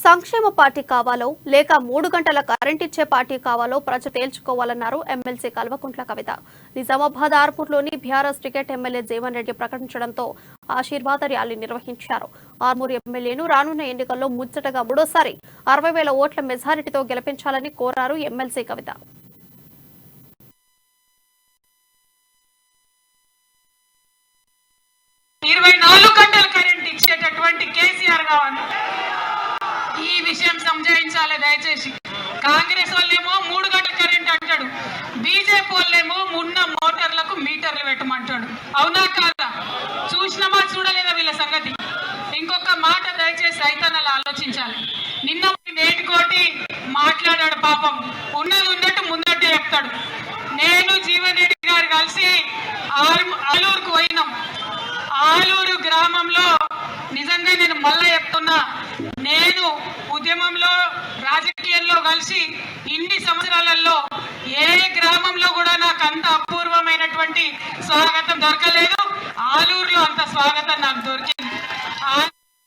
సంక్షేమ పార్టీ కావాలో లేక 3 గంటల కరెంట్ ఇచ్చే పార్టీ కావాలో ప్రజలు తేల్చుకోవాలన్నారు ఎమ్మెల్సీ కల్వకుంట్ల కవిత. నిజామాబాద్ ఆర్మూర్లోని BRS ticket MLA Jeevan Reddy ప్రకటించడంతో ఆశీర్వాద ర్యాలీ నిర్వహించారు. ఆర్మూర్ ఎమ్మెల్యేను రానున్న ఎన్నికల్లో ముచ్చటగా మూడోసారి 60,000 ఓట్ల మెజారిటీతో గెలిపించాలని కోరారు ఎమ్మెల్సీ కవిత. ఈ విషయం సంజాయించాలి దయచేసి. కాంగ్రెస్ వాళ్ళేమో 3 గంటల కరెంట్ అంటాడు, బీజేపీ వాళ్ళేమో ఉన్న మోటార్లకు మీటర్లు పెట్టమంటాడు. అవునా కాదా? చూసినామా చూడలేదా వీళ్ళ సంగతి? ఇంకొక మాట దయచేసి రైతన్నలు ఆలోచించాలి. నిన్న నేటికోటి మాట్లాడాడు, పాపం ఉన్నది ఉన్నట్టు ముందట్టే చెప్తాడు. నేను జీవన్ రెడ్డి గారు కలిసి ఆలూరుకు పోయినాం. ఆలూరు గ్రామంలో నిజంగా నేను మళ్ళా చెప్తున్నా, నేను ఉద్యమంలో రాజకీయాల్లో కలిసి ఇన్ని సంవత్సరాలలో ఏ గ్రామంలో కూడా నాకు అంత అపూర్వమైనటువంటి స్వాగతం దొరకలేదు. ఆలూరులో అంత స్వాగతం నాకు దొరికింది.